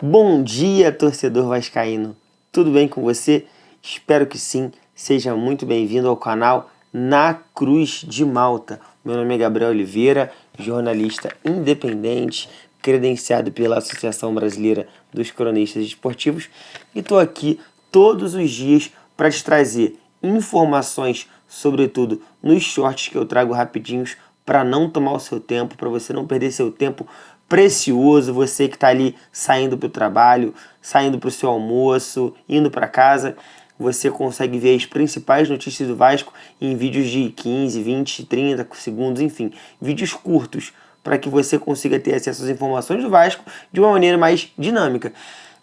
Bom dia, torcedor vascaíno. Tudo bem com você? Espero que sim. Seja muito bem-vindo ao canal Na Cruz de Malta. Meu nome é Gabriel Oliveira, jornalista independente, credenciado pela Associação Brasileira dos Cronistas Esportivos, e estou aqui todos os dias para te trazer informações, sobretudo nos shorts que eu trago rapidinhos, para não tomar o seu tempo, para você não perder seu tempo precioso, você que está ali saindo para o trabalho, saindo para o seu almoço, indo para casa. Você consegue ver as principais notícias do Vasco em vídeos de 15, 20, 30 segundos, enfim, vídeos curtos, para que você consiga ter acesso às informações do Vasco de uma maneira mais dinâmica.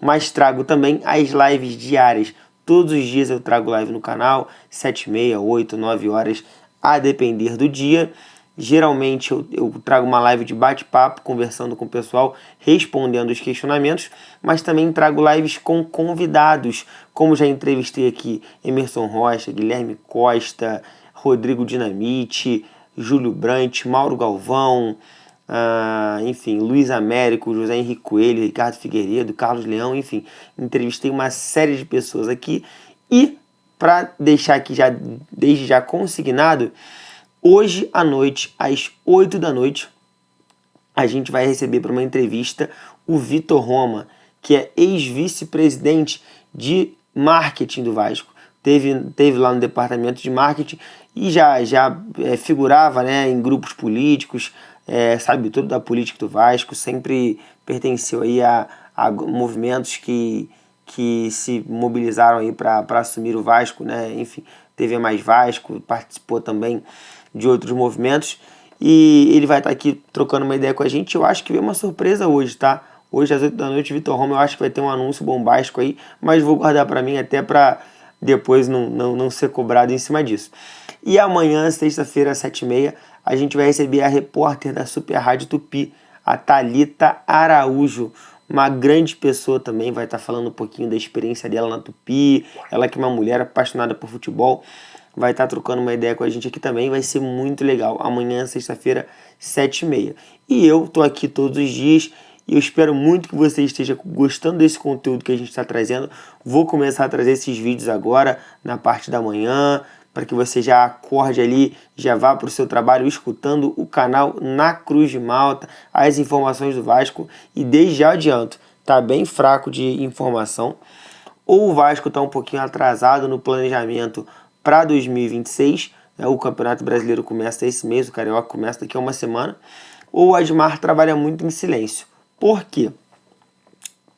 Mas trago também as lives diárias. Todos os dias eu trago live no canal, 7h30, 8, 9 horas, a depender do dia. Geralmente eu trago uma live de bate-papo, conversando com o pessoal, respondendo os questionamentos, mas também trago lives com convidados, como já entrevistei aqui Emerson Rocha, Guilherme Costa, Rodrigo Dinamite, Júlio Brandt, Mauro Galvão, enfim, Luiz Américo, José Henrique Coelho, Ricardo Figueiredo, Carlos Leão, enfim, entrevistei uma série de pessoas aqui. E para deixar aqui já desde já consignado, hoje à noite, às 8 da noite, a gente vai receber para uma entrevista o Vitor Roma, que é ex-vice-presidente de marketing do Vasco. Teve lá no departamento de marketing e já figurava, né, em grupos políticos, sabe tudo da política do Vasco, sempre pertenceu aí a movimentos que se mobilizaram aí para assumir o Vasco, né? Enfim, TV Mais Vasco, participou também de outros movimentos, e ele vai estar aqui trocando uma ideia com a gente. Eu acho que veio uma surpresa hoje, tá? Hoje às 8 da noite, Vitor Roma, eu acho que vai ter um anúncio bombástico aí, mas vou guardar para mim até para depois não ser cobrado em cima disso. E amanhã, sexta-feira, às 7h30, a gente vai receber a repórter da Super Rádio Tupi, a Thalita Araújo, uma grande pessoa também, vai estar falando um pouquinho da experiência dela na Tupi, ela que é uma mulher apaixonada por futebol, vai estar trocando uma ideia com a gente aqui também, vai ser muito legal. Amanhã, sexta-feira, 7h30. E eu tô aqui todos os dias e eu espero muito que você esteja gostando desse conteúdo que a gente está trazendo. Vou começar a trazer esses vídeos agora, na parte da manhã, para que você já acorde ali, já vá para o seu trabalho escutando o canal Na Cruz de Malta, as informações do Vasco. E desde já adianto, tá bem fraco de informação. Ou o Vasco está um pouquinho atrasado no planejamento para 2026, né? O Campeonato Brasileiro começa esse mês, o Carioca começa daqui a uma semana, ou o Admar trabalha muito em silêncio. Por quê?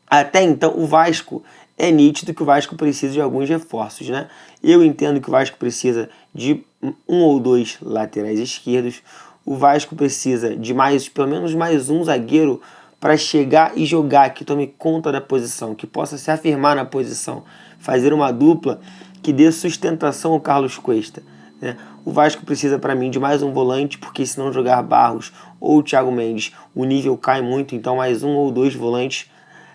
Até então, o Vasco, é nítido que o Vasco precisa de alguns reforços, né? Eu entendo que o Vasco precisa de um ou dois laterais esquerdos, o Vasco precisa de pelo menos mais um zagueiro para chegar e jogar, que tome conta da posição, que possa se afirmar na posição, fazer uma dupla que dê sustentação ao Carlos Cuesta, né? O Vasco precisa, para mim, de mais um volante, porque se não jogar Barros ou Thiago Mendes, o nível cai muito, então mais um ou dois volantes.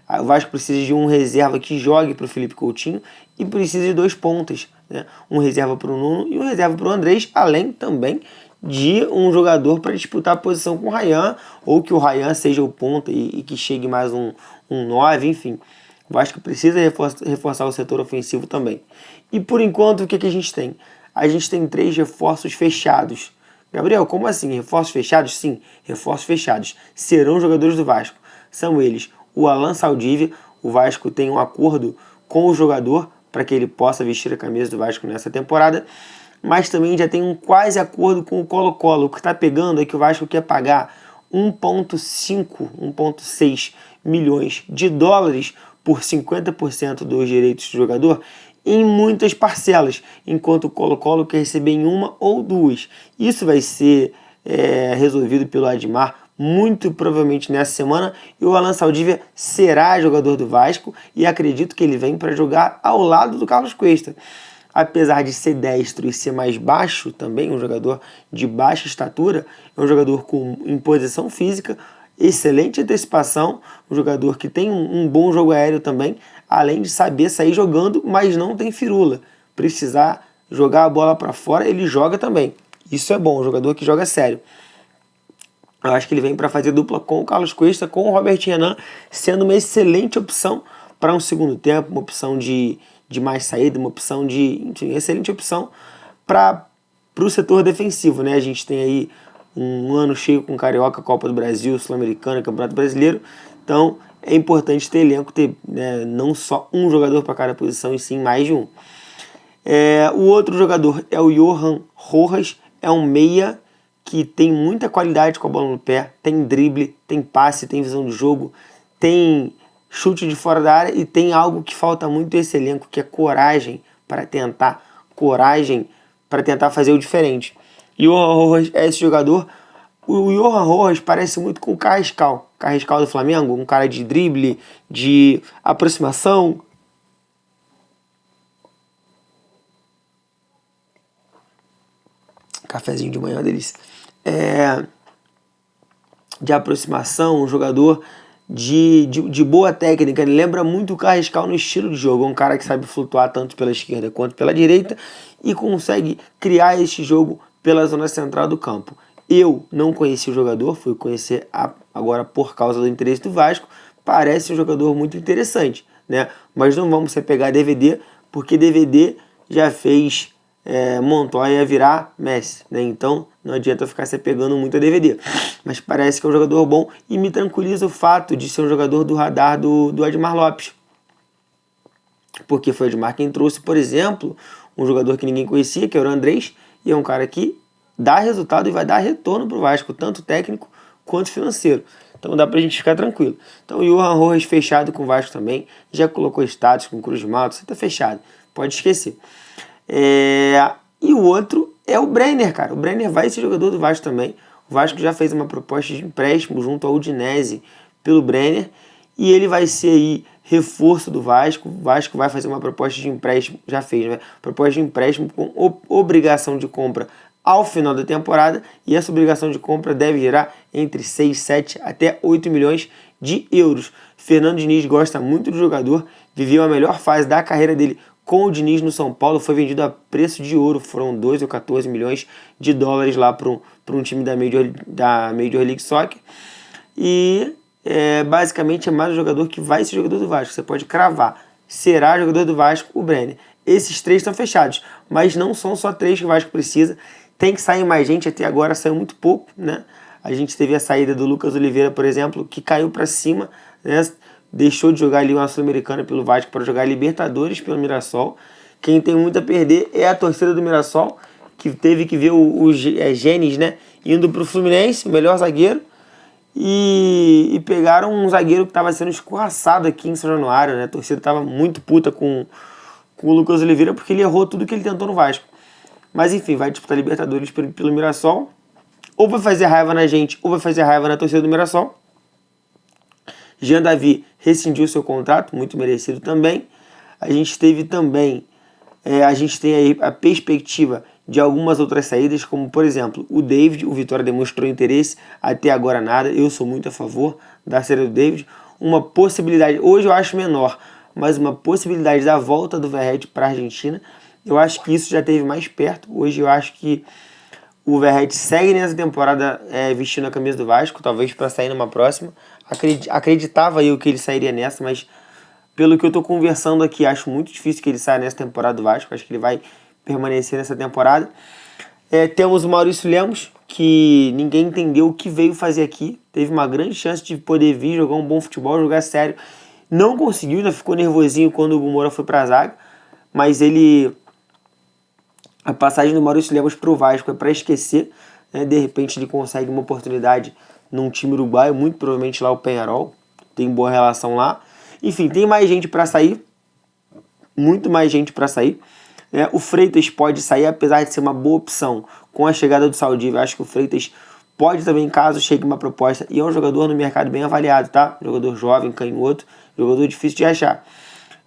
O Vasco precisa de um reserva que jogue para o Felipe Coutinho e precisa de dois pontas, né? Um reserva para o Nuno e um reserva para o Andrés, além também de um jogador para disputar a posição com o Ryan, ou que o Ryan seja o ponta e que chegue mais um 9, enfim. O Vasco precisa reforçar o setor ofensivo também. E por enquanto, o que a gente tem? A gente tem 3 reforços fechados. Gabriel, como assim? Reforços fechados? Sim, reforços fechados. Serão jogadores do Vasco. São eles o Alan Saldívia. O Vasco tem um acordo com o jogador para que ele possa vestir a camisa do Vasco nessa temporada. Mas também já tem um quase acordo com o Colo-Colo. O que está pegando é que o Vasco quer pagar 1,5, 1,6 milhões de dólares por 50% dos direitos do jogador em muitas parcelas, enquanto o Colo-Colo quer receber em uma ou duas. Isso vai ser resolvido pelo Admar muito provavelmente nessa semana, e o Alan Saldívia será jogador do Vasco, e acredito que ele vem para jogar ao lado do Carlos Cuesta. Apesar de ser destro e ser mais baixo também, um jogador de baixa estatura, é um jogador com imposição física, excelente antecipação, um jogador que tem um bom jogo aéreo também, além de saber sair jogando, mas não tem firula. Precisar jogar a bola para fora, ele joga também. Isso é bom, um jogador que joga sério. Eu acho que ele vem para fazer dupla com o Carlos Cuesta, com o Robert Renan, sendo uma excelente opção para um segundo tempo, uma opção de mais saída, uma opção de, enfim, excelente opção para o setor defensivo, né? A gente tem aí um ano cheio com Carioca, Copa do Brasil, Sul-Americana, Campeonato Brasileiro, então é importante ter elenco, ter, né, não só um jogador para cada posição, e sim mais de um. O outro jogador é o Johan Rojas, é um meia que tem muita qualidade com a bola no pé, tem drible, tem passe, tem visão de jogo, tem chute de fora da área e tem algo que falta muito esse elenco, que é coragem para tentar fazer o diferente. E o Johan Rojas é esse jogador. O Johan Rojas parece muito com o Carrascal do Flamengo, um cara de drible, de aproximação. Cafezinho de manhã deles. De aproximação, um jogador de boa técnica. Ele lembra muito o Carrascal no estilo de jogo. Um cara que sabe flutuar tanto pela esquerda quanto pela direita e consegue criar este jogo pela zona central do campo. Eu não conheci o jogador, fui conhecer agora por causa do interesse do Vasco. Parece um jogador muito interessante, né? Mas não vamos se pegar DVD, porque DVD já fez Montoya virar Messi, né? Então não adianta ficar se pegando muito a DVD. Mas parece que é um jogador bom e me tranquiliza o fato de ser um jogador do radar do Edmar Lopes. Porque foi o Edmar quem trouxe, por exemplo, um jogador que ninguém conhecia, que era o Andrés, e é um cara que dá resultado e vai dar retorno para o Vasco, tanto técnico quanto financeiro. Então dá pra gente ficar tranquilo. Então o Johan Rojas fechado com o Vasco também, já colocou status com o Cruz de Malta, você tá fechado, pode esquecer. E o outro é o Brenner, cara. O Brenner vai ser jogador do Vasco também. O Vasco já fez uma proposta de empréstimo junto ao Udinese pelo Brenner e ele vai ser aí reforço do Vasco. O Vasco vai fazer uma proposta de empréstimo, já fez, né? Proposta de empréstimo com obrigação de compra ao final da temporada, e essa obrigação de compra deve gerar entre 6, 7 até 8 milhões de euros. Fernando Diniz gosta muito do jogador, viveu a melhor fase da carreira dele com o Diniz no São Paulo, foi vendido a preço de ouro, foram 12 ou 14 milhões de dólares lá para um time da Major League Soccer. E basicamente é mais um jogador que vai ser jogador do Vasco, você pode cravar, será jogador do Vasco o Brenner. Esses 3 estão fechados, mas não são só 3 que o Vasco precisa, tem que sair mais gente, até agora saiu muito pouco, né? A gente teve a saída do Lucas Oliveira, por exemplo, que caiu para cima, né? Deixou de jogar ali uma Sul-Americana pelo Vasco para jogar Libertadores pelo Mirassol. Quem tem muito a perder é a torcida do Mirassol, que teve que ver o Genis, né, indo para o Fluminense, o melhor zagueiro, e pegaram um zagueiro que estava sendo escorraçado aqui em São Januário, né? A torcida estava muito puta com o Lucas Oliveira porque ele errou tudo que ele tentou no Vasco. Mas enfim, vai disputar Libertadores pelo Mirassol. Ou vai fazer raiva na gente, ou vai fazer raiva na torcida do Mirassol. Jean Davi rescindiu seu contrato, muito merecido também. A gente teve também, a gente tem aí a perspectiva de algumas outras saídas, como por exemplo, o David, o Vitória demonstrou interesse, até agora nada, eu sou muito a favor da saída do David. Uma possibilidade, hoje eu acho menor, mas uma possibilidade da volta do Verratti para a Argentina, eu acho que isso já esteve mais perto. Hoje eu acho que o Verratti segue nessa temporada vestindo a camisa do Vasco, talvez para sair numa próxima. Acreditava eu que ele sairia nessa, mas pelo que eu estou conversando aqui, acho muito difícil que ele saia nessa temporada do Vasco. Acho que ele vai permanecer nessa temporada. Temos o Maurício Lemos, que ninguém entendeu o que veio fazer aqui. Teve uma grande chance de poder vir jogar um bom futebol, jogar sério. Não conseguiu, ainda ficou nervosinho quando o Hugo Moura foi para a zaga. Mas a passagem do Maurício Lemos para o Vasco é para esquecer, né? De repente ele consegue uma oportunidade num time uruguaio, muito provavelmente lá o Peñarol, tem boa relação lá. Enfim, tem mais gente para sair, muito mais gente para sair. O Freitas pode sair, apesar de ser uma boa opção com a chegada do Saldívia. Acho que o Freitas pode também, caso chegue uma proposta, e é um jogador no mercado bem avaliado, tá? Jogador jovem, canhoto, jogador difícil de achar.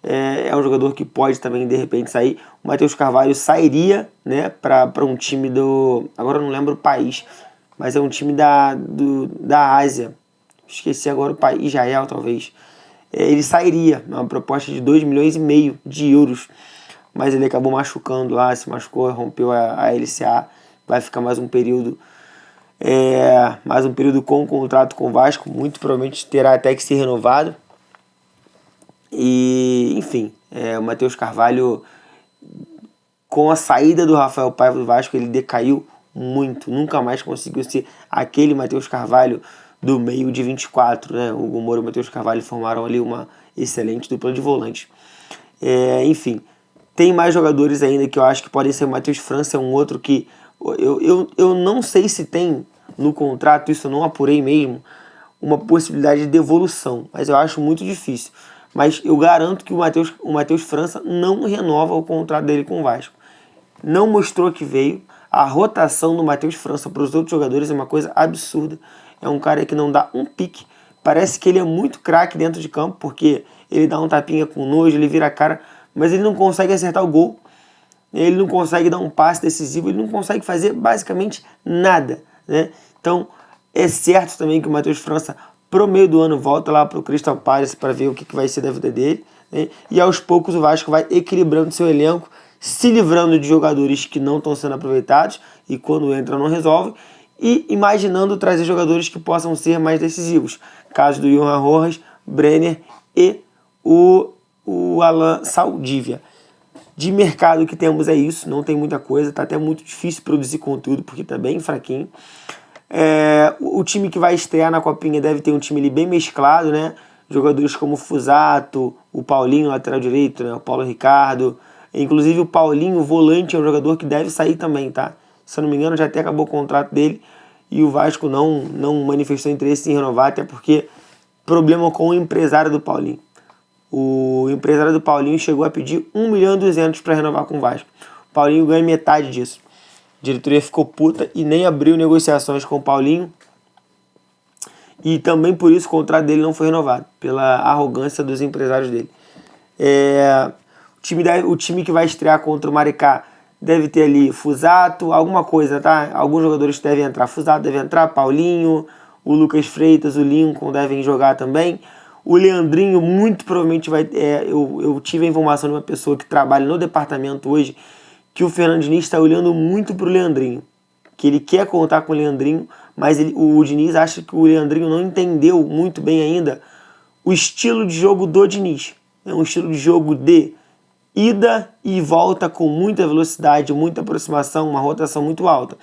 É um jogador que pode também de repente sair. O Matheus Carvalho sairia, né, para um time do... Agora eu não lembro o país, mas é um time da Ásia. Esqueci agora o país, Israel talvez. Ele sairia, uma proposta de 2,5 milhões de euros. Mas ele acabou machucando lá, se machucou, rompeu a LCA. Vai ficar mais um período Mais um período com o contrato com o Vasco, muito provavelmente terá até que ser renovado. E, enfim, o Matheus Carvalho, com a saída do Rafael Paiva do Vasco, ele decaiu muito, nunca mais conseguiu ser aquele Matheus Carvalho do meio de 24, né? O Hugo Moura e o Matheus Carvalho formaram ali uma excelente dupla de volantes. Enfim, tem mais jogadores ainda que eu acho que podem ser. O Matheus França é um outro que eu não sei se tem no contrato, isso eu não apurei mesmo, uma possibilidade de devolução, mas eu acho muito difícil. Mas eu garanto que o Matheus França não renova o contrato dele com o Vasco. Não mostrou que veio. A rotação do Matheus França para os outros jogadores é uma coisa absurda. É um cara que não dá um pique. Parece que ele é muito craque dentro de campo, porque ele dá um tapinha com nojo, ele vira a cara, mas ele não consegue acertar o gol. Ele não consegue dar um passe decisivo, ele não consegue fazer basicamente nada, né? Então, é certo também que o Matheus França, pro meio do ano, volta lá pro Crystal Palace para ver o que vai ser da vida dele, né? E aos poucos o Vasco vai equilibrando seu elenco, se livrando de jogadores que não estão sendo aproveitados e quando entram não resolvem, e imaginando trazer jogadores que possam ser mais decisivos. Caso do Johan Rojas, Brenner e o Alan Saldívia. De mercado que temos é isso, não tem muita coisa, tá até muito difícil produzir conteúdo porque tá bem fraquinho. O time que vai estrear na Copinha deve ter um time ali bem mesclado, né? Jogadores como o Fusato, o Paulinho, lateral direito, né? O Paulo Ricardo. Inclusive o Paulinho, volante, é um jogador que deve sair também, tá? Se eu não me engano, já até acabou o contrato dele e o Vasco não manifestou interesse em renovar, até porque problema com o empresário do Paulinho. O empresário do Paulinho chegou a pedir 1.200.000 para renovar com o Vasco. O Paulinho ganha metade disso. A diretoria ficou puta e nem abriu negociações com o Paulinho. E também por isso o contrato dele não foi renovado, pela arrogância dos empresários dele. O time que vai estrear contra o Maricá deve ter ali Fusato, alguma coisa, tá? Alguns jogadores devem entrar. Fusato deve entrar, Paulinho, o Lucas Freitas, o Lincoln devem jogar também. O Leandrinho muito provavelmente vai... eu tive a informação de uma pessoa que trabalha no departamento hoje que o Fernando Diniz está olhando muito para o Leandrinho. Que ele quer contar com o Leandrinho, mas o Diniz acha que o Leandrinho não entendeu muito bem ainda o estilo de jogo do Diniz. É um estilo de jogo de ida e volta com muita velocidade, muita aproximação, uma rotação muito alta.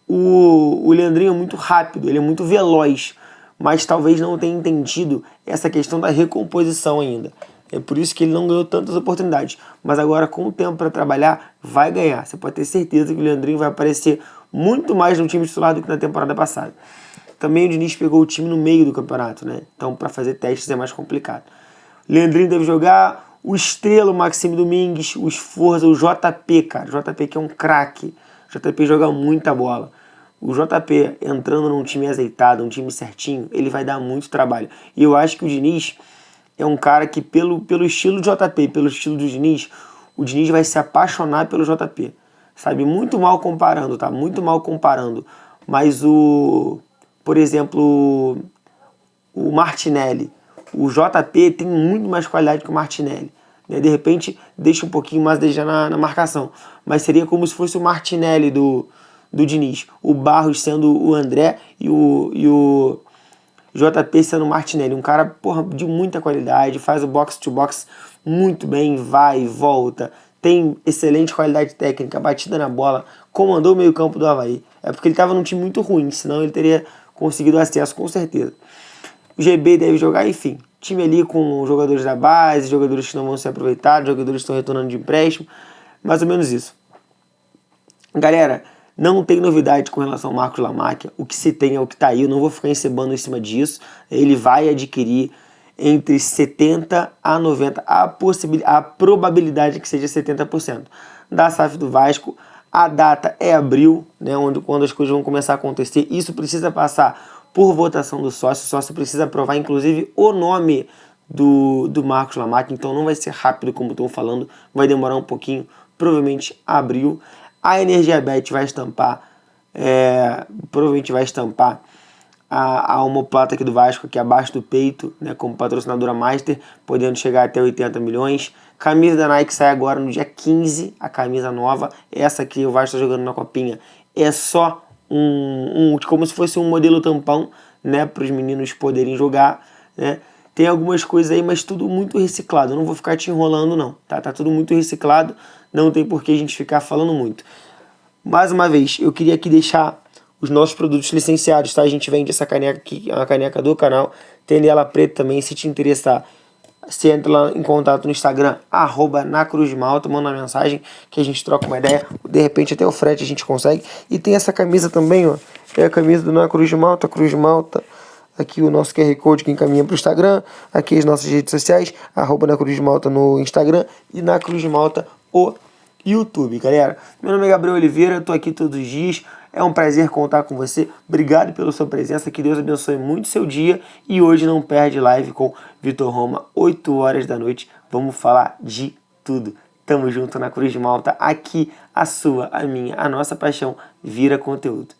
O Leandrinho é muito rápido, ele é muito veloz, mas talvez não tenha entendido essa questão da recomposição ainda. É por isso que ele não ganhou tantas oportunidades. Mas agora, com o tempo para trabalhar, vai ganhar. Você pode ter certeza que o Leandrinho vai aparecer muito mais no time titular do que na temporada passada. Também o Diniz pegou o time no meio do campeonato, né? Então, para fazer testes é mais complicado. O Leandrinho deve jogar, o Estrela, o Maxime Domingues, o Esforza, o JP, cara. O JP que é um craque. O JP joga muita bola. O JP entrando num time azeitado, um time certinho, ele vai dar muito trabalho. E eu acho que o Diniz é um cara que, pelo estilo do JP, pelo estilo do Diniz, o Diniz vai se apaixonar pelo JP. Sabe, muito mal comparando, tá? Muito mal comparando. Mas por exemplo, o Martinelli. O JP tem muito mais qualidade que o Martinelli. Né? De repente, deixa um pouquinho mais na marcação. Mas seria como se fosse o Martinelli do Diniz. O Barros sendo o André e o JP sendo o Martinelli. Um cara, porra, de muita qualidade, faz o box-to-box muito bem, vai e volta. Tem excelente qualidade técnica, batida na bola, comandou o meio-campo do Avaí. É porque ele estava num time muito ruim, senão ele teria conseguido acesso com certeza. O GB deve jogar, enfim. Time ali com jogadores da base, jogadores que não vão ser aproveitados, jogadores que estão retornando de empréstimo. Mais ou menos isso. Galera, não tem novidade com relação ao Marcos Lamáquia. O que se tem é o que está aí. Eu não vou ficar encebando em cima disso. Ele vai adquirir entre 70% a 90%. A probabilidade é que seja 70%. Da SAF do Vasco, a data é abril, né, quando as coisas vão começar a acontecer. Isso precisa passar por votação do sócio. O sócio precisa aprovar, inclusive, o nome do Marcos Lamáquia. Então não vai ser rápido, como estou falando. Vai demorar um pouquinho. Provavelmente abril. A Energia Bet vai estampar, provavelmente vai estampar a omoplata aqui do Vasco, aqui abaixo do peito, né, como patrocinadora master, podendo chegar até 80 milhões. Camisa da Nike sai agora no dia 15, a camisa nova. Essa aqui o Vasco está jogando na Copinha. É só como se fosse um modelo tampão, né, para os meninos poderem jogar, né? Tem algumas coisas aí, mas tudo muito reciclado. Eu não vou ficar te enrolando não, tá? Tá tudo muito reciclado, não tem por que a gente ficar falando muito. Mais uma vez, eu queria aqui deixar os nossos produtos licenciados, tá? A gente vende essa caneca aqui, é uma caneca do canal, tem ela preta também, se te interessar. Você entra lá em contato no Instagram, @nacruzdemalta, manda uma mensagem que a gente troca uma ideia. De repente até o frete a gente consegue. E tem essa camisa também, ó. É a camisa do Na Cruz de Malta, Cruz de Malta. Aqui o nosso QR Code que encaminha para o Instagram. Aqui as nossas redes sociais, @Na Cruz de Malta no Instagram e Na Cruz de Malta o YouTube, galera. Meu nome é Gabriel Oliveira, tô aqui todos os dias. É um prazer contar com você. Obrigado pela sua presença. Que Deus abençoe muito o seu dia. E hoje não perde live com Vitor Roma, 8 horas da noite. Vamos falar de tudo. Tamo junto na Cruz de Malta. Aqui a sua, a minha, a nossa paixão vira conteúdo.